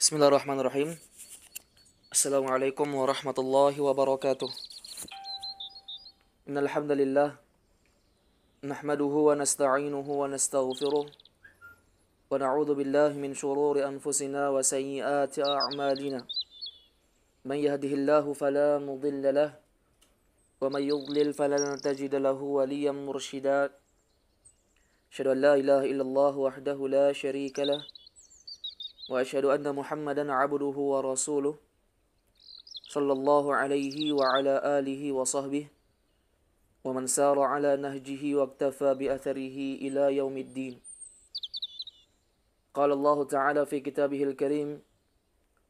Bismillahirrahmanirrahim. Assalamualaikum warahmatullahi wabarakatuh. Innal hamdalillah nahmaduhu wa nasta'inuhu wa nastaghfiruh wa na'udzu billahi min shururi anfusina wa sayyiati a'malina. Man yahdihillahu fala mudilla lahu wa man yudlil falan tajida lahu waliyyan mursyida. Asyhadu an la ilaha illallah wahdahu la syarika lah wa asyhadu anna Muhammadan 'abduhu wa rasuluh sallallahu alaihi wa ala alihi wa sahbihi wa man sara ala nahjihi wa iktafa bi atharihi ila yaumiddin. Qala Allah Ta'ala fi kitabihil karim,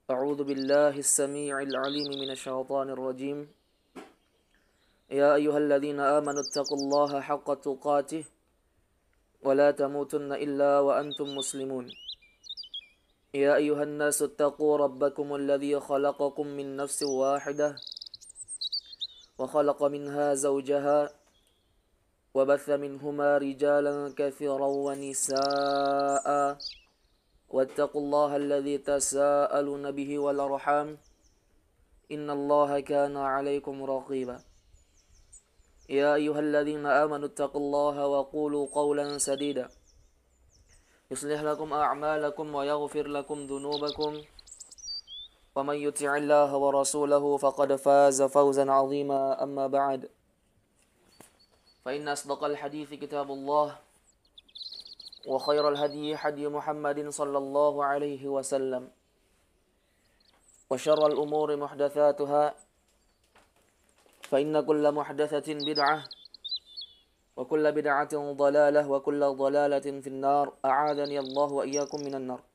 a'udzu billahi as-sami'il 'alim minasy syaithanir rajim. Ya ayyuhalladzina amanu taqullaha haqqa tuqatih wa la tamutunna illa wa antum muslimun. يا أيها الناس اتقوا ربكم الذي خلقكم من نفس واحدة وخلق منها زوجها وبث منهما رجالا كثيرا ونساء واتقوا الله الذي تساءلون به والأرحام إن الله كان عليكم رقيبا. يا أيها الذين آمنوا اتقوا الله وقولوا قولا سديدا يصلح لكم أعمالكم ويغفر لكم ذنوبكم ومن يطع الله ورسوله فقد فاز فوزا عظيما. أما بعد فإن أصدق الحديث كتاب الله وخير الهدي هدي محمد صلى الله عليه وسلم وشر الأمور محدثاتها فإن كل محدثة بدعة وكل بدعة ضلالة وكل ضلالة في النار. أعاذني الله وإياكم من النار.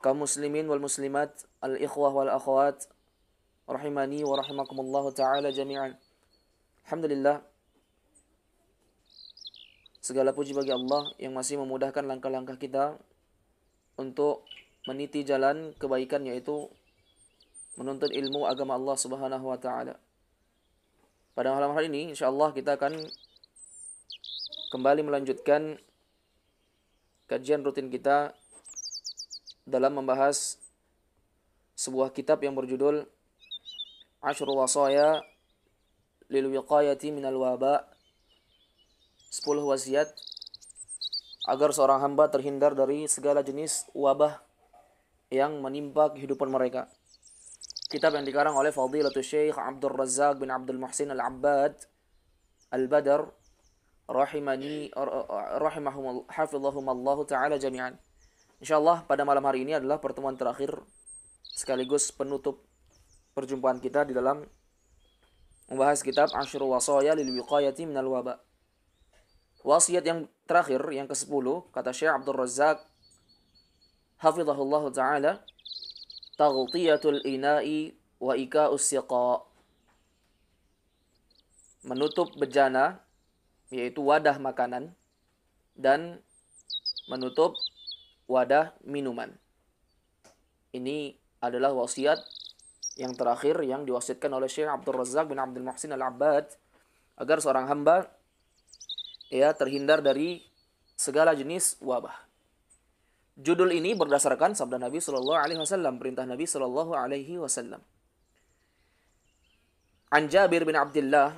Kaum muslimin wal muslimat, al-ikhwah wal akhwat, rahimani wa rahimakumullah ta'ala jami'an. Alhamdulillah, segala puji bagi Allah yang masih memudahkan langkah-langkah kita untuk meniti jalan kebaikan, yaitu menuntut ilmu agama Allah Subhanahu wa ta'ala. Pada malam hari ini insyaallah kita akan kembali melanjutkan kajian rutin kita dalam membahas sebuah kitab yang berjudul Ashrul Wasaya lil Wiqayati minal Waba, 10 wasiat agar seorang hamba terhindar dari segala jenis wabah yang menimpa kehidupan mereka. Kitab yang dikarang oleh Fadilatul Syekh Abdul Razzaq bin Abdul Muhsin Al-Abbad Al-Badr hafizahumallahu ta'ala jami'an. Insyaallah pada malam hari ini adalah pertemuan terakhir sekaligus penutup perjumpaan kita di dalam membahas kitab Ashrul Wasaya lil Wiqayati minal Waba. Wasiat yang terakhir, yang ke-10, kata Syekh Abdul Razzaq hafizahullahu ta'ala, taghtiyatul ina'i wa ika'us siqa. Menutup bejana, yaitu wadah makanan, dan menutup wadah minuman. Ini adalah wasiat yang terakhir yang diwasiatkan oleh Syekh Abdul Razzaq bin Abdul Muhsin Al-Abbad agar seorang hamba terhindar dari segala jenis wabah. Judul ini berdasarkan sabda Nabi sallallahu alaihi wasallam, perintah Nabi sallallahu alaihi wasallam. An Jabir bin Abdullah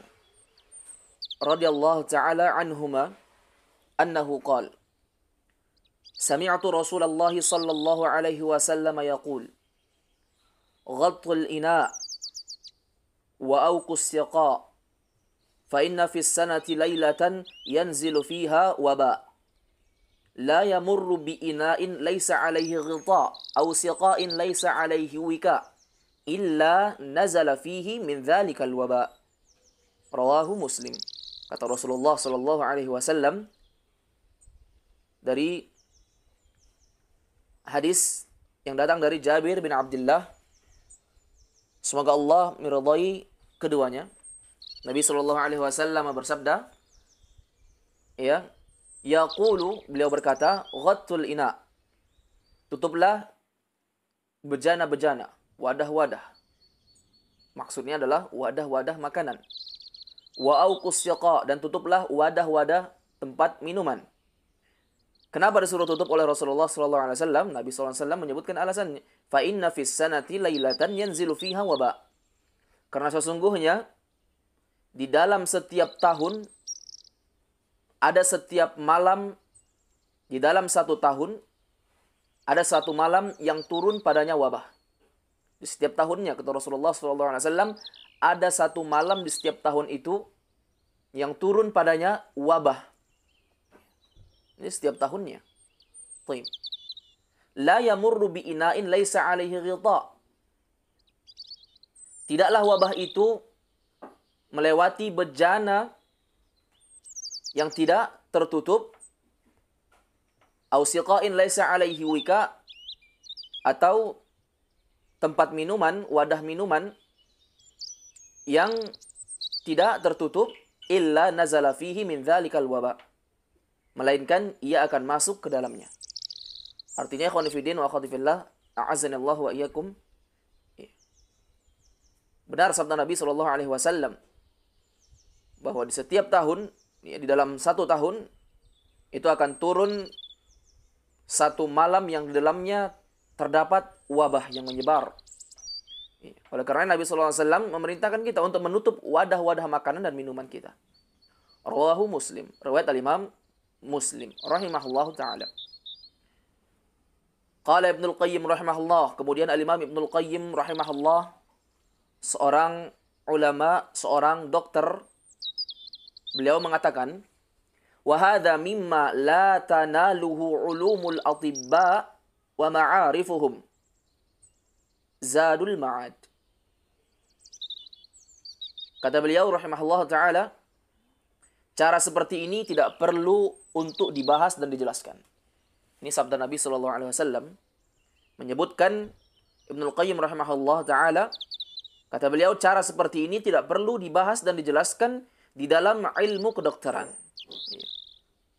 radhiyallahu ta'ala anhuma annahu qala sami'tu Rasulullah sallallahu alaihi wasallam yaqul ghattul ina' wa awqus siqa fa inna fis sanati laylatan yanzilu fiha waba la yamurru bi ina'in laysa alaihi ghita aw siqa'in laysa alaihi wika illa nazala fihi min dhalikal waba. Rawahu Muslim. Kata Rasulullah sallallahu alaihi wasallam dari hadis yang datang dari Jabir bin Abdullah, semoga Allah meridai keduanya. Nabi sallallahu alaihi wasallam bersabda, yaqulu, beliau berkata, ghattul ina, tutuplah bejana-bejana, wadah-wadah. Maksudnya adalah wadah-wadah makanan. Wa auqus siqa, dan tutuplah wadah-wadah tempat minuman. Kenapa disuruh tutup oleh Rasulullah SAW? Nabi SAW menyebutkan alasannya. Fa inna fis sanati lailatan yanzilu fiha waba. Karena sesungguhnya di dalam setiap tahun ada setiap malam, di dalam satu tahun ada satu malam yang turun padanya wabah. Di setiap tahunnya, kata Rasulullah SAW, ada satu malam di setiap tahun itu yang turun padanya wabah. Ini setiap tahunnya. Taib. La yamurru bi ina'in laisa alaihi ghita. Tidaklah wabah itu melewati bejana yang tidak tertutup, au siqa'in laisa alaihi wika, atau tempat minuman, wadah minuman yang tidak tertutup, illa nazala fihi min dzalikal waba, melainkan ia akan masuk ke dalamnya. Artinya, ikhwan fillah wa akhwati fillah, a'azzanallahu wa iyyakum. Benar sabda Nabi SAW bahwa di setiap tahun, di dalam satu tahun itu akan turun satu malam yang di dalamnya terdapat wabah yang menyebar. Oleh karena Nabi SAW memerintahkan kita untuk menutup wadah-wadah makanan dan minuman kita. Rawahu Muslim, riwayat al-Imam Muslim rahimahullahu taala. Qala Ibnul Qayyim rahimahullah, kemudian al-Imam Ibnul Qayyim rahimahullah, seorang ulama, seorang dokter, beliau mengatakan, wa hadza mimma la tanaluhu ulumul atibba wa ma'arifuhum zadul ma'ad. Kata beliau rahimahullah ta'ala, cara seperti ini tidak perlu untuk dibahas dan dijelaskan. Ini sabda Nabi SAW menyebutkan, Ibnul Qayyim rahimahullah ta'ala, kata beliau, cara seperti ini tidak perlu dibahas dan dijelaskan di dalam ilmu kedokteran.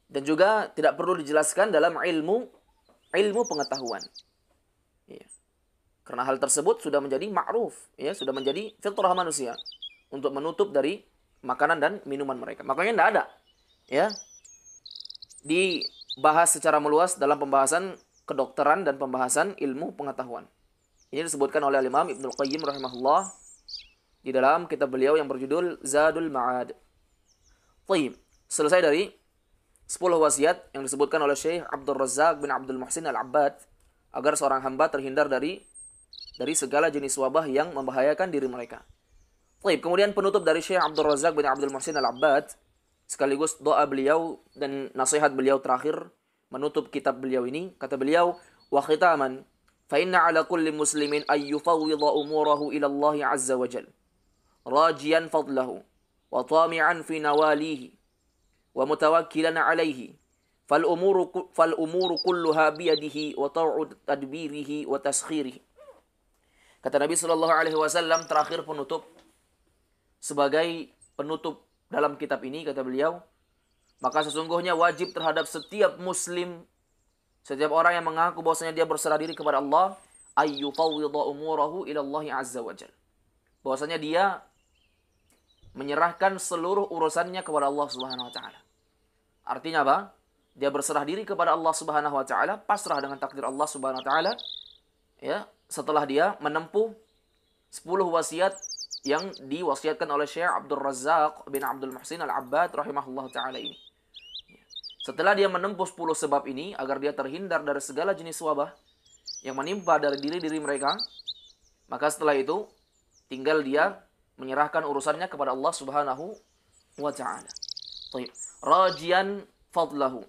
Dan juga tidak perlu dijelaskan dalam ilmu pengetahuan. Karena hal tersebut sudah menjadi ma'ruf, sudah menjadi fitrah manusia untuk menutup dari makanan dan minuman mereka. Makanya tidak ada dibahas secara meluas dalam pembahasan kedokteran dan pembahasan ilmu pengetahuan. Ini disebutkan oleh Imam Ibnul Qayyim rahimahullah di dalam kitab beliau yang berjudul Zadul Ma'ad. Taib. Selesai dari 10 wasiat yang disebutkan oleh Syekh Abdul Razzaq bin Abdul Muhsin Al-Abbad agar seorang hamba terhindar dari segala jenis wabah yang membahayakan diri mereka. Taib. Kemudian penutup dari Syekh Abdul Razzaq bin Abdul Muhsin Al-Abbad sekaligus doa beliau dan nasihat beliau terakhir menutup kitab beliau ini. Kata beliau, wa khitaman fa inna ala kulli muslimin ay yufawwidha umurahu ila Allah azza wa jalla rajian fadlahu wa tami'an fi nawalihi wa mutawakkilan alayhi fal umuru kulluha biyadihi wa ta'u tadbirihi wa taskhirihi. Kata Nabi sallallahu alaihi wasallam terakhir penutup, sebagai penutup dalam kitab ini, kata beliau, maka sesungguhnya wajib terhadap setiap muslim, setiap orang yang mengaku bahwasanya dia berserah diri kepada Allah, ayyufawwidha umurahu ila Allah azza wa jalla, bahwasanya dia menyerahkan seluruh urusannya kepada Allah Subhanahu wa taala. Artinya apa? Dia berserah diri kepada Allah Subhanahu wa taala, pasrah dengan takdir Allah Subhanahu wa taala, setelah dia menempuh 10 wasiat yang diwasiatkan oleh Syekh Abdul Razzaq bin Abdul Muhsin Al-Abbad rahimahullah taala ini. Setelah dia menempuh 10 sebab ini agar dia terhindar dari segala jenis wabah yang menimpa dari diri-diri mereka, maka setelah itu tinggal dia menyerahkan urusannya kepada Allah Subhanahu wa taala. Rajian fadlahu,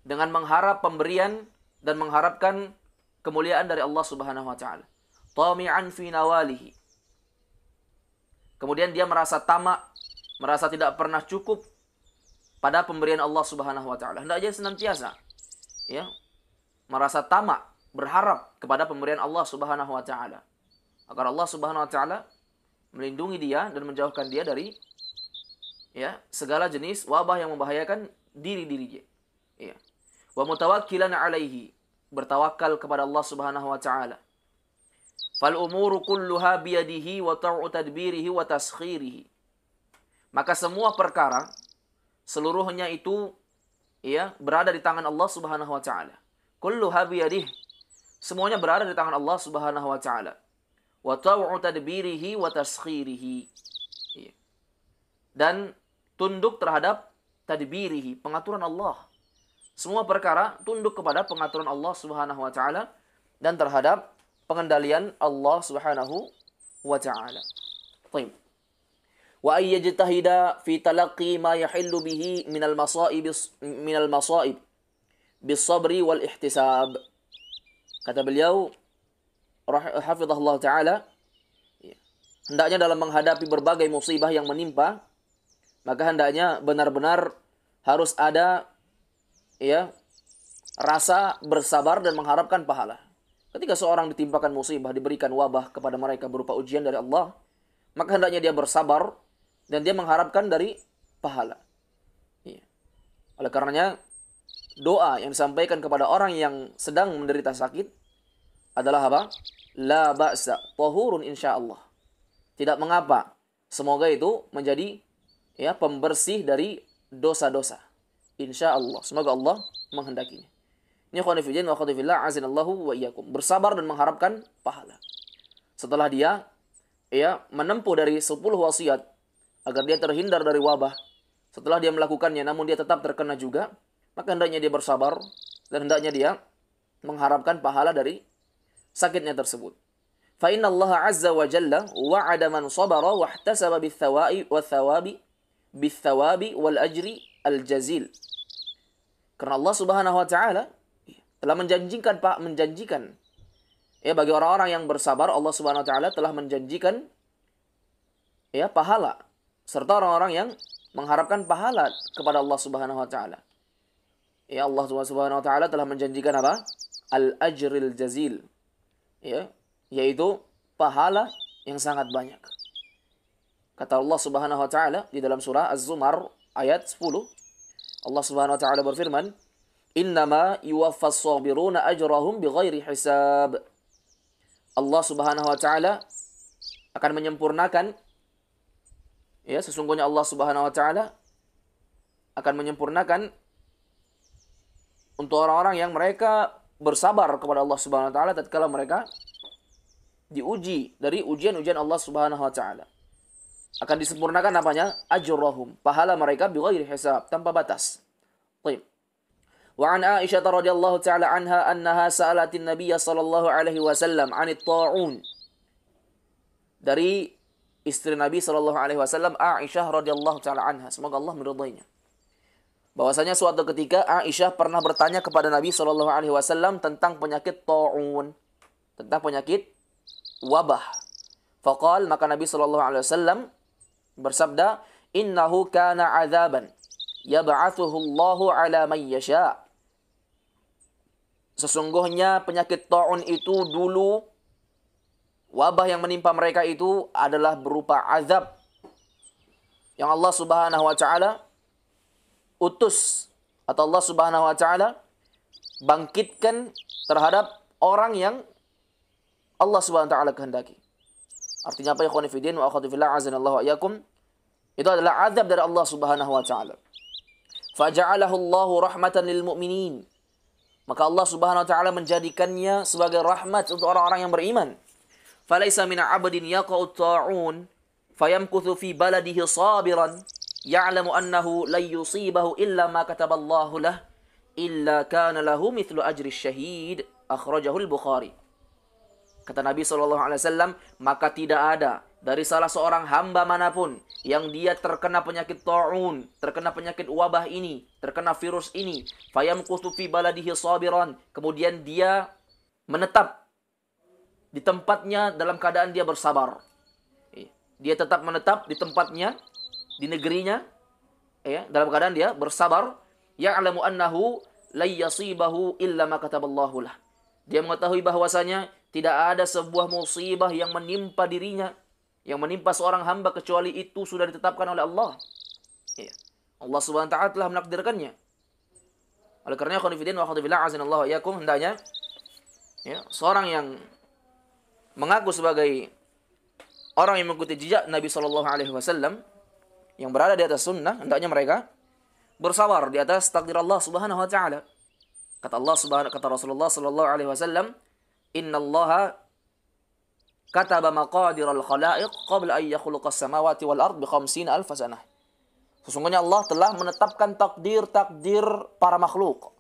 dengan mengharap pemberian dan mengharapkan kemuliaan dari Allah Subhanahu wa taala. Tami'an fi nawalihi, kemudian dia merasa tamak, merasa tidak pernah cukup pada pemberian Allah Subhanahu wa taala. Hendaknya senantiasa merasa tamak, berharap kepada pemberian Allah Subhanahu wa taala, agar Allah Subhanahu wa taala melindungi dia dan menjauhkan dia dari segala jenis wabah yang membahayakan diri-dirinya. Wa mutawakkilan alaihi, bertawakal kepada Allah Subhanahu wa taala. Fal umuru kulluha biyadihi wa ta'u tadbirihi wa taskhirihi, maka semua perkara seluruhnya itu berada di tangan Allah Subhanahu wa taala. Kulluha biyadihi. Semuanya berada di tangan Allah Subhanahu wa taala. Wa taw'u tadbirihi wa taskhirihi. Iya. Dan tunduk terhadap tadbirihi, pengaturan Allah. Semua perkara tunduk kepada pengaturan Allah Subhanahu wa taala dan terhadap pengendalian Allah Subhanahu wa taala. Baik. Wa ay yajtahida fi talaqqi ma yahillu bihi min al-masa'ib bis sabri wal ihtisab. Kata beliau hafizahullah taala, hendaknya dalam menghadapi berbagai musibah yang menimpa, maka hendaknya benar-benar harus ada rasa bersabar dan mengharapkan pahala. Ketika seorang ditimpakan musibah, diberikan wabah kepada mereka berupa ujian dari Allah, maka hendaknya dia bersabar dan dia mengharapkan dari pahala. Oleh karenanya, doa yang disampaikan kepada orang yang sedang menderita sakit adalah apa? La ba'sa, tahurun insyaallah. Tidak mengapa. Semoga itu menjadi pembersih dari dosa-dosa. Insyaallah. Semoga Allah menghendakinya. Ini khonifidin wa khonifillah azinallahu wa iyyakum. Bersabar dan mengharapkan pahala. Setelah dia menempuh dari 10 wasiat agar dia terhindar dari wabah. Setelah dia melakukannya namun dia tetap terkena juga, maka hendaknya dia bersabar dan hendaknya dia mengharapkan pahala dari sakitnya tersebut. Fa inna Allah azza wa jalla wa'ada man sabara wa ihtasaba bithawabi wal ajri al jazil. Karena Allah Subhanahu wa taala telah menjanjikan bagi orang-orang yang bersabar, Allah Subhanahu wa taala telah menjanjikan pahala serta orang-orang yang mengharapkan pahala kepada Allah Subhanahu wa taala. Allah Subhanahu wa taala telah menjanjikan apa? Al-ajril jazil. Yaitu pahala yang sangat banyak. Kata Allah Subhanahu wa taala di dalam surah Az-Zumar ayat 10, Allah Subhanahu wa taala berfirman, "Innama yuwaffas sabiruna ajrahum bighairi hisab." Allah Subhanahu wa taala akan menyempurnakan sesungguhnya Allah Subhanahu wa taala akan menyempurnakan untuk orang-orang yang mereka bersabar kepada Allah Subhanahu wa taala tatkala mereka diuji dari ujian-ujian Allah Subhanahu wa taala. Akan disempurnakan apanya? Ajrahum, pahala mereka bighairi hisab, tanpa batas. Baik. Wa an Aisyah radhiyallahu taala anha annaha sa'alatin Nabiy sallallahu alaihi wasallam 'anit ta'un. Dari istri Nabi sallallahu alaihi wasallam Aisyah radhiyallahu taala anha, semoga Allah meridainya. Bahwasanya suatu ketika Aisyah pernah bertanya kepada Nabi sallallahu alaihi wasallam tentang penyakit ta'un, tentang penyakit wabah. Faqal, maka Nabi sallallahu alaihi wasallam bersabda, "Innahu kana 'adzaban yab'atsuhu Allahu 'ala man yasha." Sesungguhnya penyakit ta'un itu dulu, wabah yang menimpa mereka itu adalah berupa azab yang Allah Subhanahu wa taala utus atau Allah Subhanahu wa taala bangkitkan terhadap orang yang Allah Subhanahu wa taala kehendaki. Artinya apa ya khonifidin wa akhwati fillah azanallahu wa iyyakum? Itu adalah azab dari Allah Subhanahu wa taala. Faja'alahu Allahu rahmatan lil mu'minin. Maka Allah Subhanahu wa taala menjadikannya sebagai rahmat untuk orang-orang yang beriman. Falaisa min 'abdin yaqa'u ta'un fayamkuthu fi baladihi sabiran ya'lamu annahu la yusibahu illa ma kataballahu lah illa kana lahu mithlu ajri syahid. Akhrajahu al-Bukhari. Kata Nabi SAW, maka tidak ada dari salah seorang hamba manapun yang dia terkena penyakit ta'un, terkena penyakit wabah ini, terkena virus ini, fayamkuthu fi baladihi sabiran, kemudian dia menetap di tempatnya dalam keadaan dia bersabar. Dia tetap menetap di tempatnya, di negerinya, dalam keadaan dia bersabar. Ya'lamu annahu la yasibahu illa ma kataballahu lah. Dia mengetahui bahwasanya tidak ada sebuah musibah yang menimpa dirinya, yang menimpa seorang hamba kecuali itu sudah ditetapkan oleh Allah. Allah Subhanahu wa taala telah menakdirkannya. Oleh karena khonifidin wa khonifillah azanallahu wa iyyakum, hendaknya seorang yang mengaku sebagai orang yang mengikuti jejak Nabi sallallahu alaihi wasallam yang berada di atas sunnah, hendaknya mereka bersabar di atas takdir Allah Subhanahu wa taala. Kata Rasulullah sallallahu alaihi wasallam, "Innallaha kataba maqadiral khalaiq qabla an yakhluqas samawati wal ard bi 50,000 sanah." Sesungguhnya Allah telah menetapkan takdir-takdir para makhluk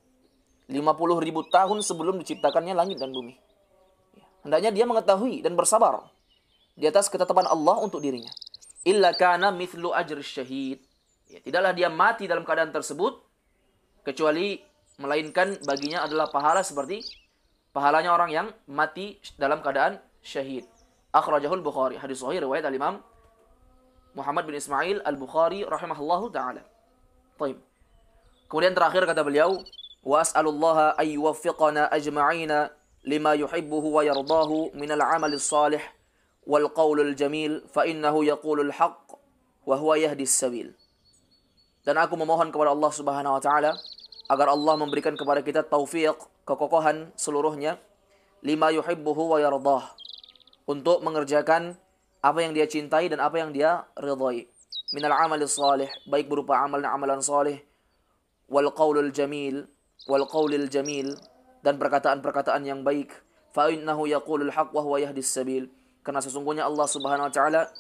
50.000 tahun sebelum diciptakannya langit dan bumi. Hendaknya dia mengetahui dan bersabar di atas ketetapan Allah untuk dirinya. Illa kana mithlu ajri syahid. Ya, tidaklah dia mati dalam keadaan tersebut kecuali melainkan baginya adalah pahala seperti pahalanya orang yang mati dalam keadaan syahid. Akhrajahul Bukhari. Hadis sahih riwayat al-Imam Muhammad bin Ismail al-Bukhari rahimahullahu taala. Baik. Kemudian terakhir kata beliau, wa as'alullaha ay yuwaffiqana ajma'ina lima yuhibbuhu wa yardahu minal 'amalis salih wal qaulul jamil fa innahu yaqulul haqq wa huwa yahdis sabil. Dan aku memohon kepada Allah Subhanahu wa taala agar Allah memberikan kepada kita taufik, kekokohan seluruhnya lima yuhibbuhu wa yardah, untuk mengerjakan apa yang dia cintai dan apa yang dia ridhai. Minal amalis salih, baik berupa amalan salih, wal qaulul jamil, dan perkataan-perkataan yang baik. Fa innahu yaqulul haqq wa huwa yahdis sabil. Karena sesungguhnya Allah Subhanahu wa taala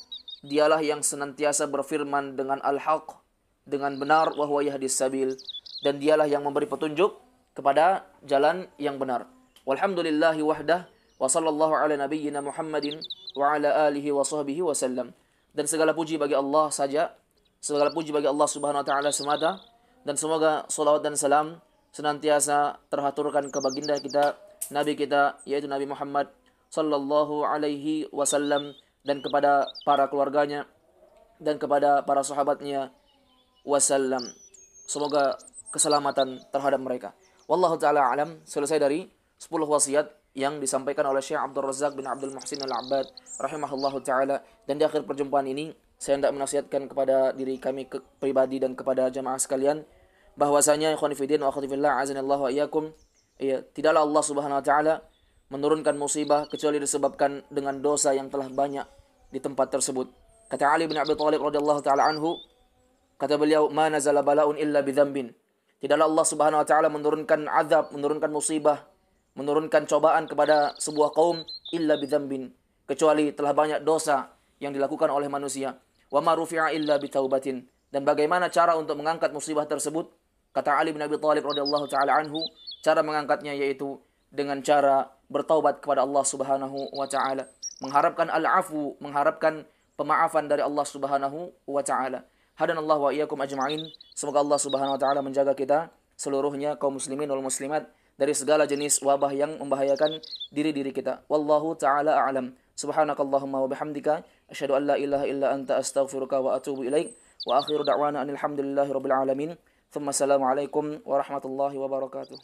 dialah yang senantiasa berfirman dengan al-haq, dengan benar, wa huwa yahdis sabil, dan dialah yang memberi petunjuk kepada jalan yang benar. Walhamdulillahi wahdah wa sallallahu ala nabiyyina Muhammadin wa ala alihi wa sahbihi wa sallam. Dan segala puji bagi Allah saja, segala puji bagi Allah Subhanahu wa taala semata, dan semoga salawat dan salam senantiasa terhaturkan ke baginda kita, nabi kita, yaitu Nabi Muhammad sallallahu alaihi wasallam, dan kepada para keluarganya dan kepada para sahabatnya wasallam. Semoga keselamatan terhadap mereka. Wallahu taala alam. Selesai dari 10 wasiat yang disampaikan oleh Syekh Abdul Razak bin Abdul Muhsin Al-Abbad rahimahullahu taala. Dan di akhir perjumpaan ini saya hendak menasihatkan kepada diri kami pribadi dan kepada jamaah sekalian bahwasanya ikhwan fillah wa akhwati fillah azanallahu wa iyyakum, tidaklah Allah Subhanahu wa taala menurunkan musibah kecuali disebabkan dengan dosa yang telah banyak di tempat tersebut. Kata Ali bin Abi Thalib radhiyallahu taala anhu, kata beliau, "Ma nazala bala'un illa bidzambin." Tidaklah Allah Subhanahu wa taala menurunkan azab, menurunkan musibah, menurunkan cobaan kepada sebuah kaum illa bidzambin, kecuali telah banyak dosa yang dilakukan oleh manusia. Wa ma rufi'a illa bitaubatin. Dan bagaimana cara untuk mengangkat musibah tersebut? Kata Ali bin Abi Thalib radhiyallahu taala anhu, cara mengangkatnya yaitu dengan cara bertaubat kepada Allah Subhanahu wa taala, mengharapkan al-afu, mengharapkan pemaafan dari Allah Subhanahu wa taala. Hadanallahu wa iyyakum ajma'in. Semoga Allah Subhanahu wa taala menjaga kita seluruhnya kaum muslimin wal muslimat dari segala jenis wabah yang membahayakan diri-diri kita. Wallahu taala a'lam. Subhanakallahumma wa bihamdika asyhadu an la ilaha illa anta astaghfiruka wa atubu ilaik. Wa akhiru da'wana alhamdulillahi rabbil alamin. Thumma assalamu alaikum warahmatullahi wabarakatuh.